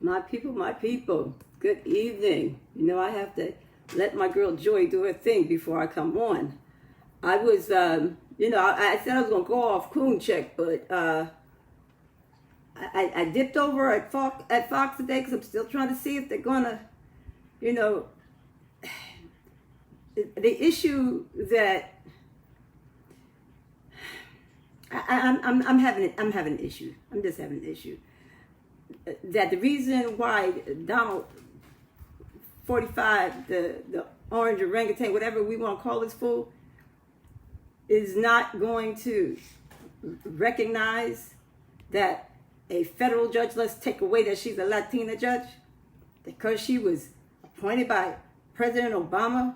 My people, good evening. You know, I have to let my girl Joy do her thing before I come on. I was, I said I was going to go off coon check, but I dipped over at Fox today because I'm still trying to see if they're going to, the issue that I'm having an issue. I'm just having an issue. That the reason why Donald 45, the orange orangutan, whatever we want to call this fool, is not going to recognize that a federal judge, let's take away that she's a Latina judge, because she was appointed by President Obama,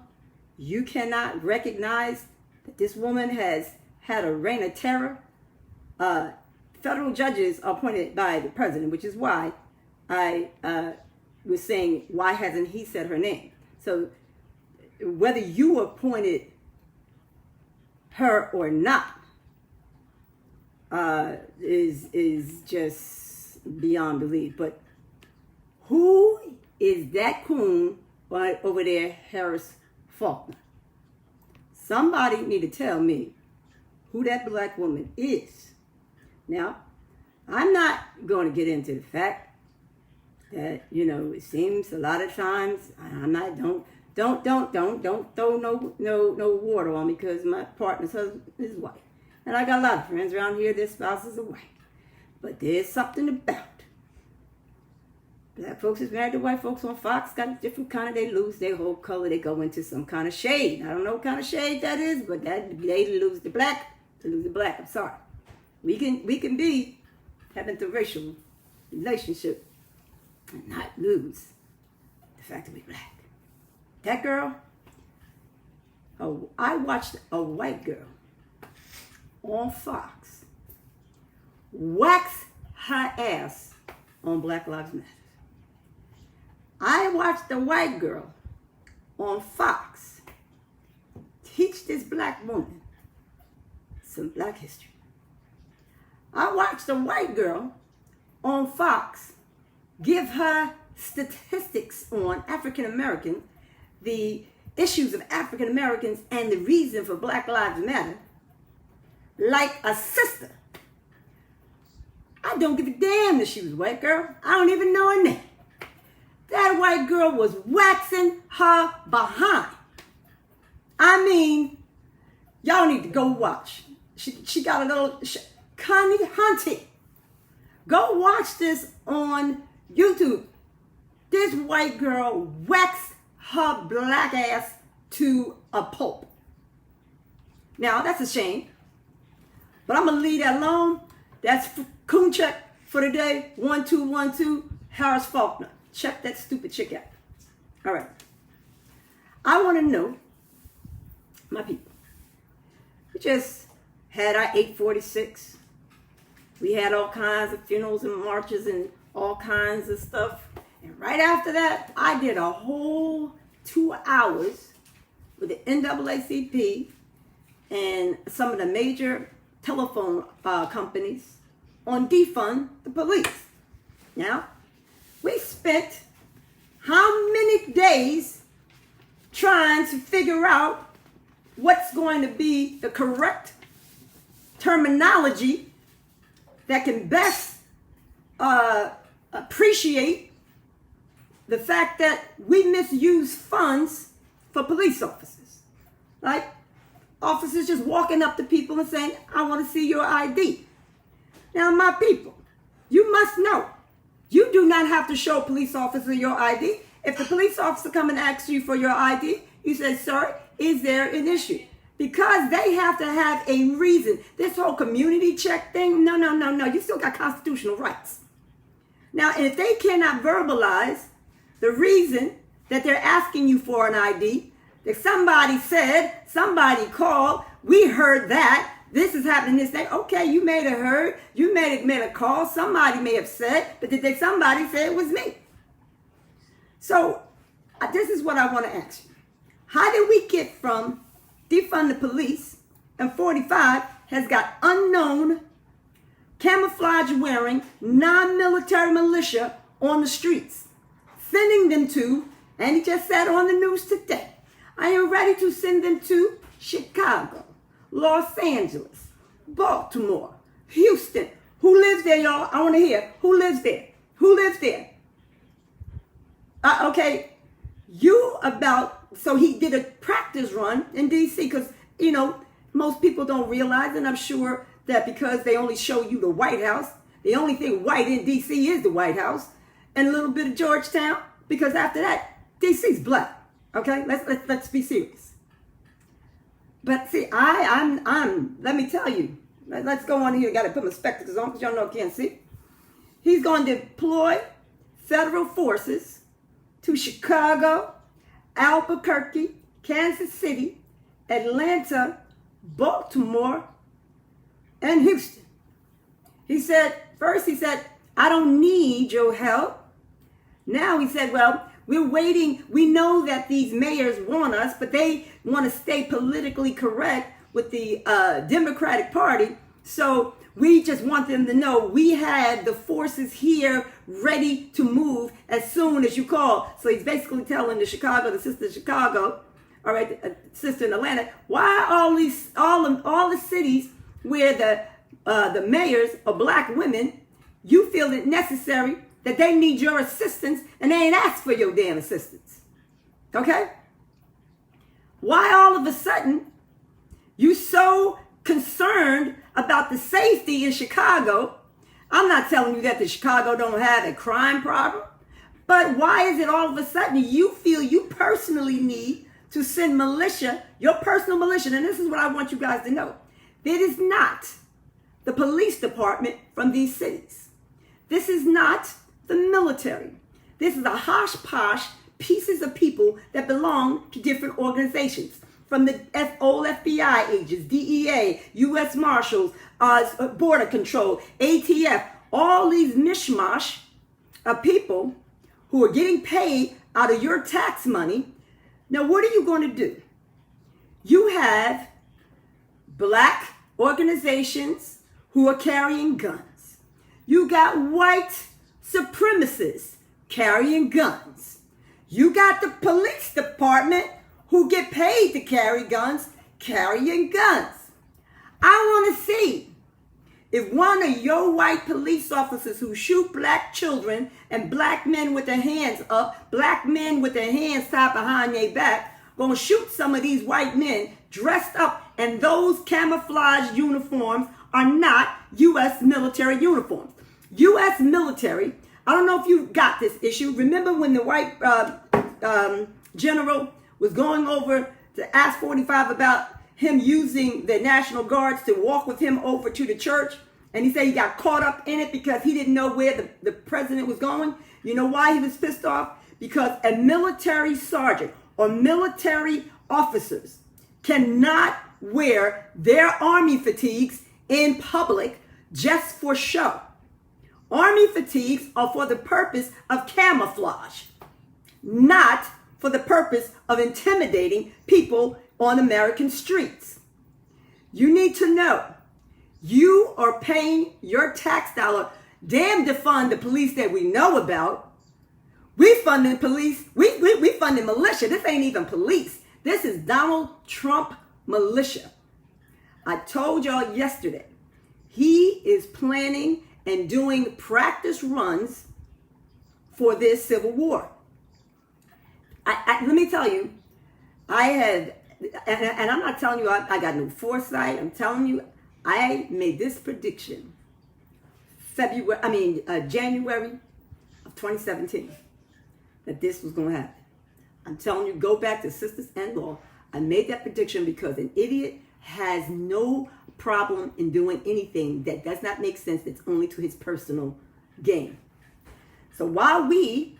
you cannot recognize that this woman has had a reign of terror. Federal judges are appointed by the president, which is why I was saying, why hasn't he said her name? So whether you appointed her or not is just beyond belief. But who is that coon right over there, Harris Faulkner? Somebody need to tell me who that black woman is. Now, I'm not going to get into the fact that, it seems a lot of times I'm not, don't throw no water on me, because my partner's husband is white. And I got a lot of friends around here, their spouses are white. But there's something about black folks is married to white folks on Fox, got a different kind of, they lose their whole color, they go into some kind of shade. I don't know what kind of shade that is, but that they lose the black, I'm sorry. We can be having the racial relationship and not lose the fact that we're black. That girl, I watched a white girl on Fox wax her ass on Black Lives Matter. I watched a white girl on Fox teach this black woman some black history. I watched a white girl on Fox give her statistics on African Americans, the issues of African Americans, and the reason for Black Lives Matter, like a sister. I don't give a damn that she was a white girl. I don't even know her name. That white girl was waxing her behind. I mean, y'all need to go watch. She got a little... Connie Hunty. Go watch this on YouTube. This white girl waxed her black ass to a pulp. Now, that's a shame. But I'm going to leave that alone. That's coon check for today. 1212 Harris Faulkner. Check that stupid chick out. All right. I want to know, my people, we just had our 846. We had all kinds of funerals and marches and all kinds of stuff. And right after that, I did a whole 2 hours with the NAACP and some of the major telephone companies on defund the police. Now, we spent how many days trying to figure out what's going to be the correct terminology that can best appreciate the fact that we misuse funds for police officers. Like officers just walking up to people and saying, I want to see your ID. Now, my people, you must know, you do not have to show a police officer your ID. If the police officer come and asks you for your ID, you say, sir, is there an issue? Because they have to have a reason. This whole community check thing, no. You still got constitutional rights. Now, if they cannot verbalize the reason that they're asking you for an ID, that somebody said, somebody called, we heard that, this is happening, this thing. Okay, you may have heard, you may have made a call, somebody may have said, but did somebody say it was me? So, this is what I want to ask you. How did we get from defund the police and 45 has got unknown camouflage wearing non-military militia on the streets, sending them to, and he just said on the news today, I am ready to send them to Chicago, Los Angeles, Baltimore, Houston. Who lives there, y'all? I want to hear. Who lives there? Who lives there? Okay, so he did a practice run in D.C. because, most people don't realize, and I'm sure that because they only show you the White House, the only thing white in D.C. is the White House and a little bit of Georgetown, because after that, D.C.'s black. Okay, let's be serious. But see, let me tell you, let's go on here. Got to put my spectacles on because y'all know I can't see. He's going to deploy federal forces to Chicago, Albuquerque, Kansas City, Atlanta, Baltimore, and Houston. First he said, I don't need your help. Now he said, well, we're waiting. We know that these mayors want us, but they want to stay politically correct with the Democratic Party. So we just want them to know we had the forces here ready to move as soon as you call. So he's basically telling the sister in Chicago, all right, the sister in Atlanta, why all the cities where the mayors are black women, you feel it necessary that they need your assistance and they ain't asked for your damn assistance. Okay? Why all of a sudden you so concerned about the safety in Chicago? I'm not telling you that the Chicago don't have a crime problem, but why is it all of a sudden you feel you personally need to send militia, your personal militia? And this is what I want you guys to know. It is not the police department from these cities. This is not the military. This is a hodgepodge pieces of people that belong to different organizations. From the old FBI agents, DEA, U.S. Marshals, Border Control, ATF, all these mishmash of people who are getting paid out of your tax money. Now, what are you going to do? You have black organizations who are carrying guns. You got white supremacists carrying guns. You got the police department who get paid to carry guns, carrying guns. I want to see if one of your white police officers who shoot black children and black men with their hands up, black men with their hands tied behind their back, gonna shoot some of these white men dressed up, and those camouflage uniforms are not U.S. military uniforms. U.S. military, I don't know if you got this issue. Remember when the white general was going over to ask 45 about him using the National Guards to walk with him over to the church? And he said he got caught up in it because he didn't know where the president was going. You know why he was pissed off? Because a military sergeant or military officers cannot wear their army fatigues in public just for show. Army fatigues are for the purpose of camouflage, not for the purpose of intimidating people on American streets. You need to know you are paying your tax dollar damn to fund the police that we know about. We funding police, we funding militia. This ain't even police. This is Donald Trump militia. I told y'all yesterday, he is planning and doing practice runs for this civil war. Let me tell you, I had, and I'm not telling you I got no foresight. I'm telling you, I made this prediction January of 2017, that this was going to happen. I'm telling you, go back to Sisters-in-Law. I made that prediction because an idiot has no problem in doing anything that does not make sense, that's only to his personal gain. So while we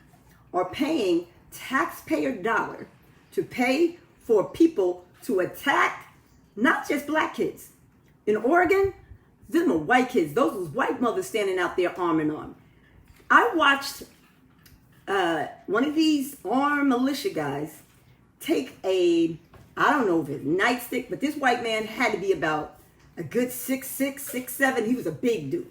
are paying taxpayer dollar to pay for people to attack not just black kids. In Oregon, them are white kids. Those was white mothers standing out there arm in arm. I watched one of these armed militia guys take I don't know if it's a nightstick, but this white man had to be about a good 6'6", 6'7". He was a big dude.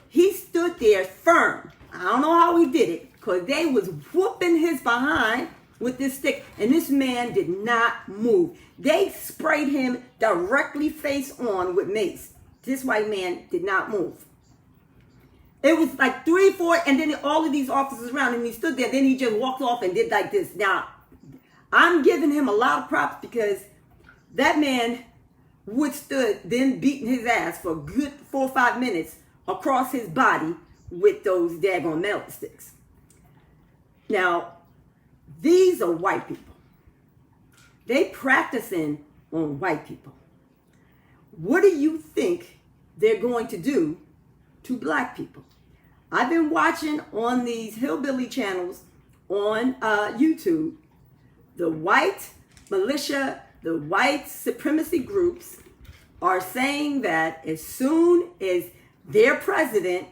He stood there firm. I don't know how who did it, because they was whooping his behind with this stick, and this man did not move. They sprayed him directly face on with mace. This white man did not move. It was like 3, 4, and then all of these officers around, and he stood there. Then he just walked off and did like this. Now, I'm giving him a lot of props because that man withstood them beating his ass for a good 4 or 5 minutes across his body with those daggone metal sticks. Now, these are white people. They practicing on white people. What do you think they're going to do to black people? I've been watching on these hillbilly channels on YouTube, the white militia, the white supremacy groups are saying that as soon as their president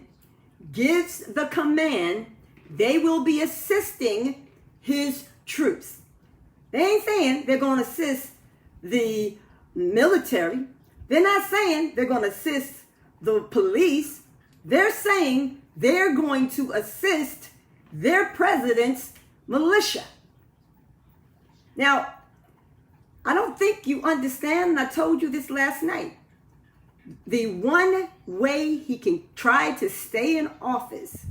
gives the command, they will be assisting his troops. They ain't saying they're going to assist the military. They're not saying they're going to assist the police. They're saying they're going to assist their president's militia. Now, I don't think you understand, and I told you this last night. The one way he can try to stay in office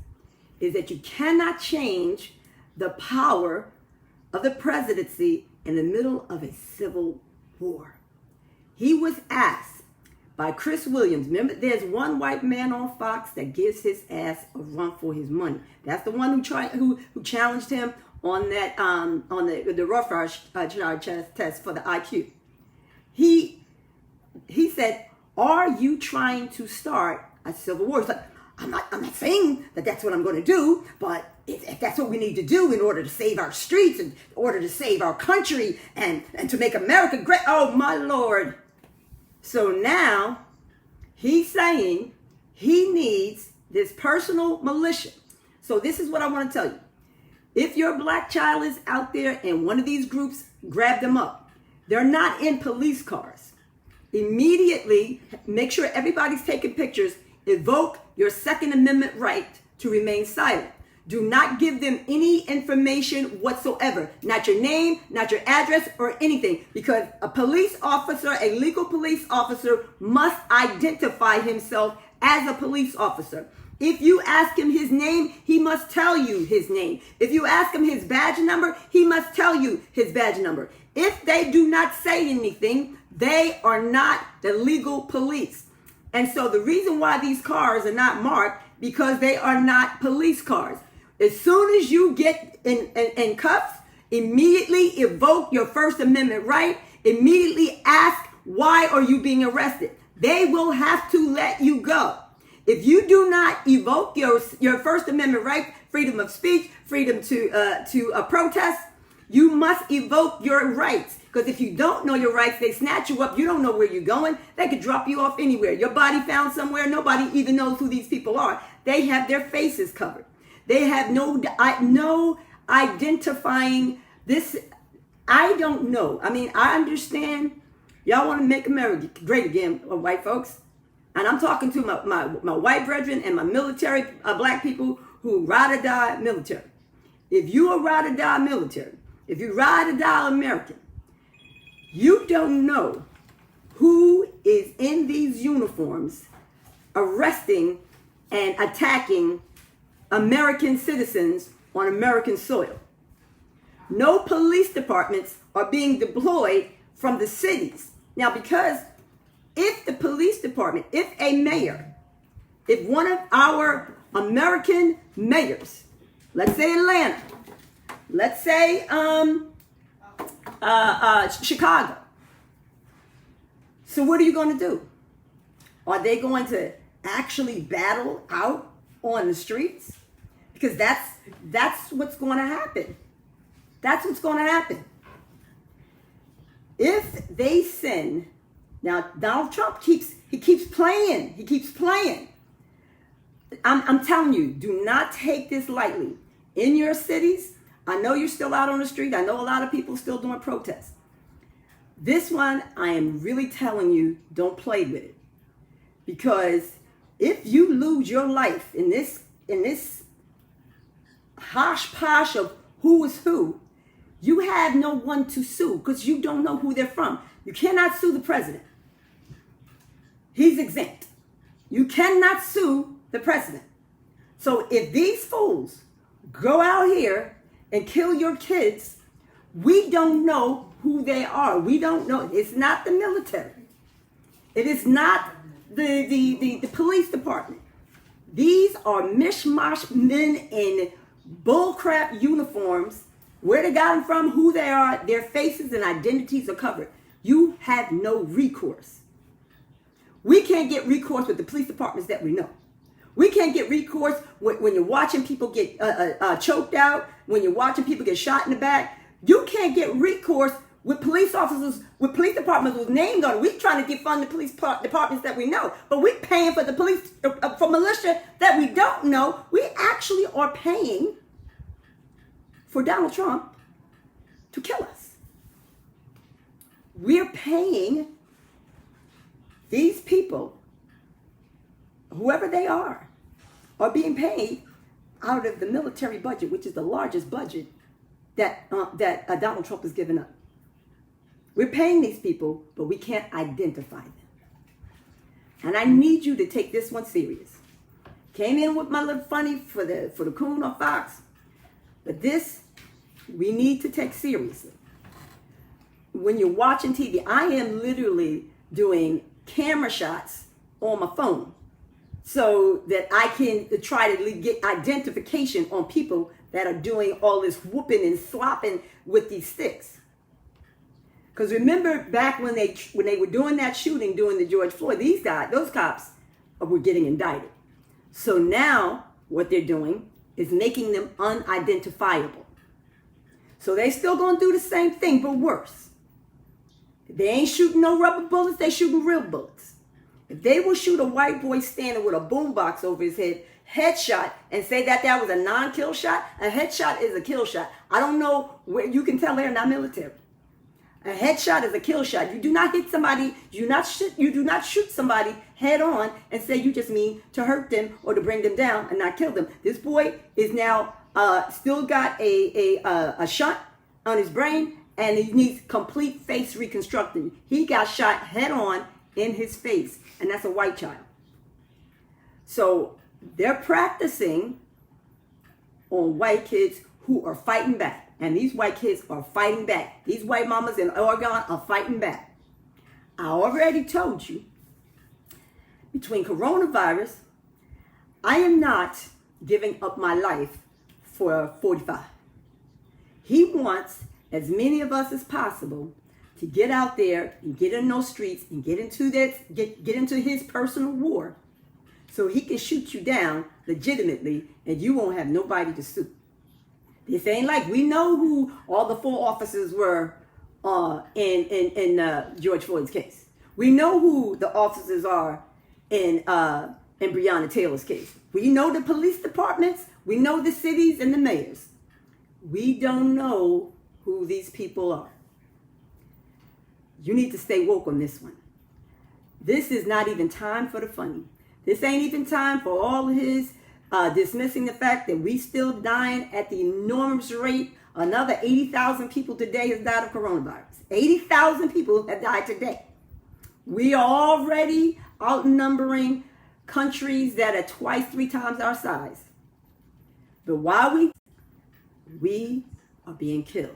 is that you cannot change the power of the presidency in the middle of a civil war. He was asked by Chris Williams. Remember, there's one white man on Fox that gives his ass a run for his money. That's the one who challenged him on that on the Rough test for the IQ. He said, "Are you trying to start a civil war?" He's like, I'm not saying that that's what I'm going to do, but if that's what we need to do in order to save our streets, in order to save our country, and to make America great. Oh, my Lord. So now he's saying he needs this personal militia. So this is what I want to tell you. If your black child is out there and one of these groups grab them up, they're not in police cars. Immediately, make sure everybody's taking pictures. Evoke your Second Amendment right to remain silent. Do not give them any information whatsoever. Not your name, not your address, or anything. Because a police officer, a legal police officer, must identify himself as a police officer. If you ask him his name, he must tell you his name. If you ask him his badge number, he must tell you his badge number. If they do not say anything, they are not the legal police. And so the reason why these cars are not marked, because they are not police cars. As soon as you get in cuffs, immediately evoke your First Amendment right. Immediately ask, why are you being arrested? They will have to let you go. If you do not evoke your First Amendment right, freedom of speech, freedom to protest, you must evoke your rights. Because if you don't know your rights, they snatch you up. You don't know where you're going. They could drop you off anywhere. Your body found somewhere. Nobody even knows who these people are. They have their faces covered. They have no identifying this. I don't know. I mean, I understand y'all want to make America great again, white folks. And I'm talking to my white brethren and my military, black people who ride or die military. If you are ride or die military, if you ride or die American, you don't know who is in these uniforms arresting and attacking American citizens on American soil. No police departments are being deployed from the cities. Now, because if the police department, if a mayor, if one of our American mayors, let's say Atlanta, let's say Chicago. So what are you going to do? Are they going to actually battle out on the streets? Because that's what's going to happen. That's what's going to happen. If they send, now Donald Trump keeps playing. He keeps playing. I'm telling you, do not take this lightly. In your cities, I know you're still out on the street. I know a lot of people still doing protests. This one, I am really telling you, don't play with it. Because if you lose your life in this hosh posh of who is who, you have no one to sue because you don't know who they're from. You cannot sue the president. He's exempt. You cannot sue the president. So if these fools go out here and kill your kids, we don't know who they are. We don't know. It's not the military. It is not the police department. These are mishmash men in bullcrap uniforms. Where they got them from, who they are, their faces and identities are covered. You have no recourse. We can't get recourse with the police departments that we know. We can't get recourse when you're watching people get choked out, when you're watching people get shot in the back. You can't get recourse with police officers, with police departments with names on it. We're trying to defund the police departments that we know, but we're paying for the police, for militia that we don't know. We actually are paying for Donald Trump to kill us. We're paying these people, whoever they are being paid out of the military budget, which is the largest budget that Donald Trump has given up. We're paying these people, but we can't identify them. And I need you to take this one serious. Came in with my little funny for the coon on Fox, but this we need to take seriously. When you're watching TV, I am literally doing camera shots on my phone so that I can try to get identification on people that are doing all this whooping and slopping with these sticks. Because remember back when they were doing that shooting, doing the George Floyd, those cops were getting indicted. So now what they're doing is making them unidentifiable. So they still gonna do the same thing, but worse. They ain't shooting no rubber bullets, they shooting real bullets. If they will shoot a white boy standing with a boombox over his head, headshot, and say that was a non-kill shot, a headshot is a kill shot. I don't know where you can tell they're not military. A headshot is a kill shot. You do not hit somebody, you do not shoot somebody head on and say you just mean to hurt them or to bring them down and not kill them. This boy is now still got a shot on his brain and he needs complete face reconstructing. He got shot head on in his face, and that's a white child. So they're practicing on white kids who are fighting back. And these white kids are fighting back. These white mamas in Oregon are fighting back. I already told you, between coronavirus, I am not giving up my life for 45. He wants as many of us as possible to get out there and get in those streets and get into his personal war so he can shoot you down legitimately and you won't have nobody to sue. This ain't like we know who all the 4 officers were in George Floyd's case. We know who the officers are in Breonna Taylor's case. We know the police departments. We know the cities and the mayors. We don't know who these people are. You need to stay woke on this one. This is not even time for the funny. This ain't even time for all his dismissing the fact that we still dying at the enormous rate. Another 80,000 people today has died of coronavirus. 80,000 people have died today. We are already outnumbering countries that are 2, 3 times our size. But while we are being killed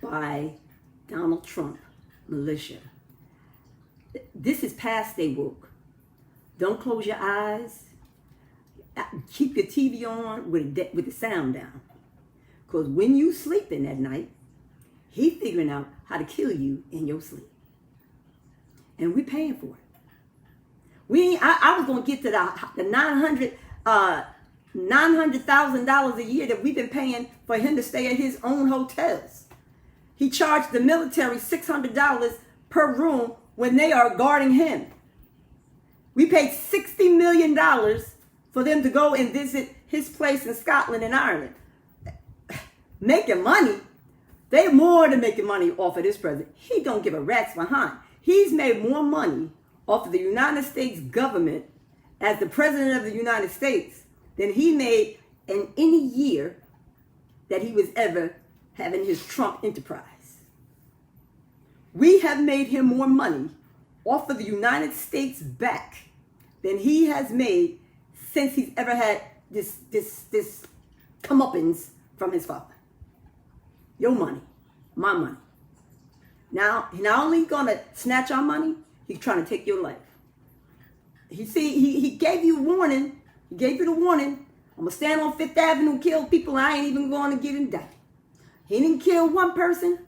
by Donald Trump militia. This is past stay woke. Don't close your eyes. Keep your TV on with the sound down. Because when you sleeping at night, he's figuring out how to kill you in your sleep. And we're paying for it. I was going to get to the $900,000 a year that we've been paying for him to stay at his own hotels. He charged the military $600 per room when they are guarding him. We paid $60 million for them to go and visit his place in Scotland and Ireland. Making money. They're more than making money off of this president. He don't give a rat's behind. He's made more money off of the United States government as the president of the United States than he made in any year that he was ever having his Trump enterprise. We have made him more money off of the United States back than he has made since he's ever had this comeuppance from his father. Your money, my money. Now, he's not only gonna snatch our money, he's trying to take your life. He gave you warning. He gave you the warning. I'm gonna stand on Fifth Avenue and kill people. I ain't even going to get indicted. He didn't kill one person.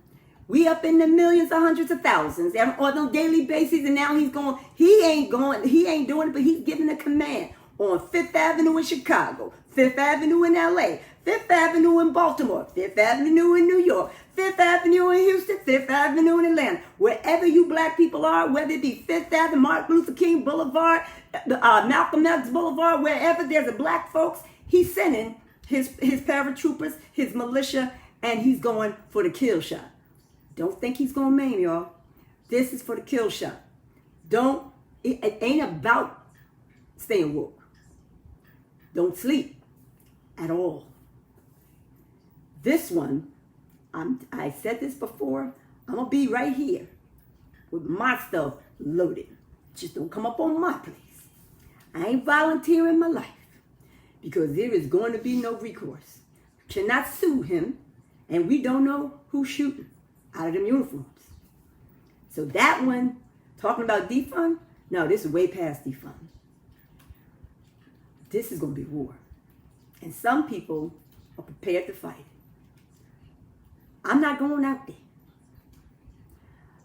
We up in the millions or hundreds of thousands on a daily basis, and now he ain't doing it, but he's giving a command on Fifth Avenue in Chicago, Fifth Avenue in LA, Fifth Avenue in Baltimore, Fifth Avenue in New York, Fifth Avenue in Houston, Fifth Avenue in Atlanta. Wherever you black people are, whether it be Fifth Avenue, Martin Luther King Boulevard, Malcolm X Boulevard, wherever there's a black folks, he's sending his paratroopers, his militia, and he's going for the kill shot. Don't think he's going to maim y'all. This is for the kill shot. It ain't about staying woke. Don't sleep at all. This one, I said this before, I'm going to be right here with my stuff loaded. Just don't come up on my place. I ain't volunteering my life because there is going to be no recourse. You cannot sue him, and we don't know who's shooting out of them uniforms. So that one, talking about defund, no, this is way past defund. This is going to be war. And some people are prepared to fight. I'm not going out there.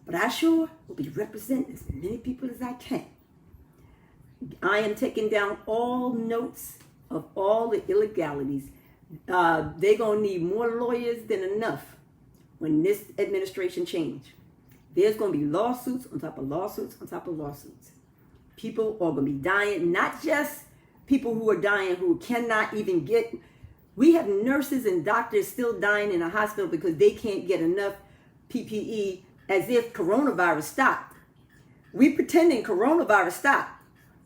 But I sure will be representing as many people as I can. I am taking down all notes of all the illegalities. They're going to need more lawyers than enough when this administration change. There's going to be lawsuits on top of lawsuits on top of lawsuits. People are going to be dying, not just people who are dying who cannot even get. We have nurses and doctors still dying in a hospital because they can't get enough PPE, as if coronavirus stopped. We pretending coronavirus stopped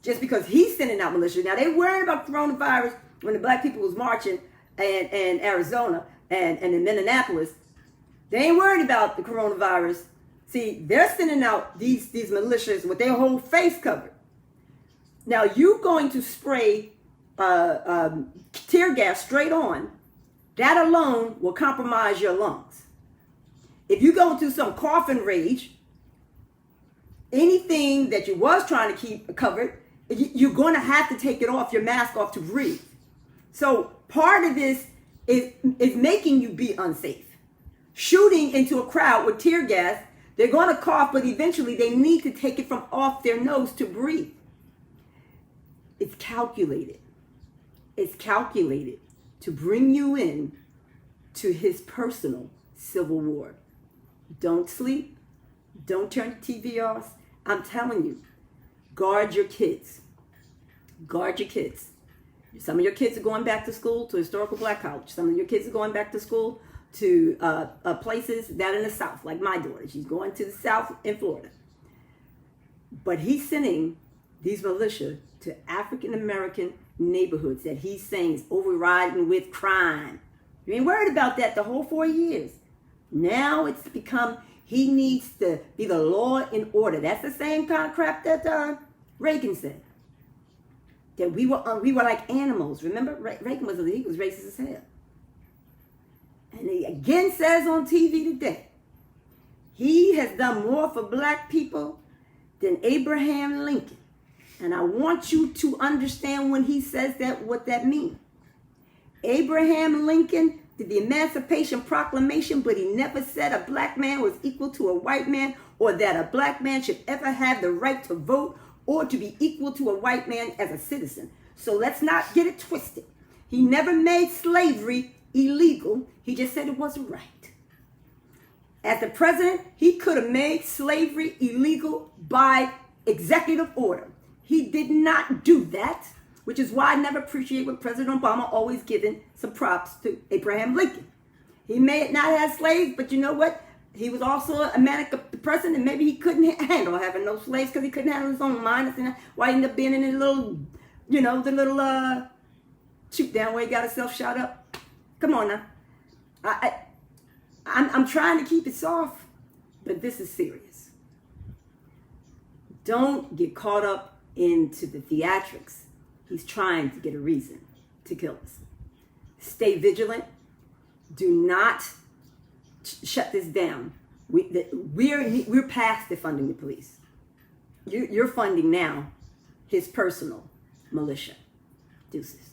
just because he's sending out militia. Now, they worried about coronavirus when the black people was marching in Arizona and in Minneapolis. They ain't worried about the coronavirus. See, they're sending out these militias with their whole face covered. Now, you going to spray tear gas straight on, that alone will compromise your lungs. If you go into some coughing rage, anything that you was trying to keep covered, you're going to have to take it off, your mask off, to breathe. So part of this is making you be unsafe. Shooting into a crowd with tear gas, they're going to cough, but eventually they need to take it from off their nose to breathe. It's calculated. It's calculated to bring you in to his personal civil war. Don't sleep. Don't turn the TV off. I'm telling you, guard your kids. Guard your kids. Some of your kids are going back to school to historical black college. Some of your kids are going back to school to places that in the South, like my daughter. She's going to the South in Florida. But he's sending these militia to African-American neighborhoods that he's saying is overriding with crime. You ain't worried about that the whole 4 years. Now it's become, he needs to be the law and order. That's the same kind of crap that Reagan said. That we were like animals. Remember, Reagan was racist as hell. And he again says on TV today, he has done more for black people than Abraham Lincoln. And I want you to understand when he says that, what that means. Abraham Lincoln did the Emancipation Proclamation, but he never said a black man was equal to a white man, or that a black man should ever have the right to vote or to be equal to a white man as a citizen. So let's not get it twisted. He never made slavery illegal. He just said it wasn't right. As the president, he could have made slavery illegal by executive order. He did not do that, which is why I never appreciate when President Obama always giving some props to Abraham Lincoln. He may not have slaves, but you know what? He was also a manic person, and maybe he couldn't handle having no slaves because he couldn't handle his own mind. That's why he ended up being in the little, the little shoot down where he got himself shot up. Come on now. I'm trying to keep it soft, but this is serious. Don't get caught up into the theatrics. He's trying to get a reason to kill us. Stay vigilant. Do not shut this down. We're past defunding the police. You're funding now his personal militia. Deuces.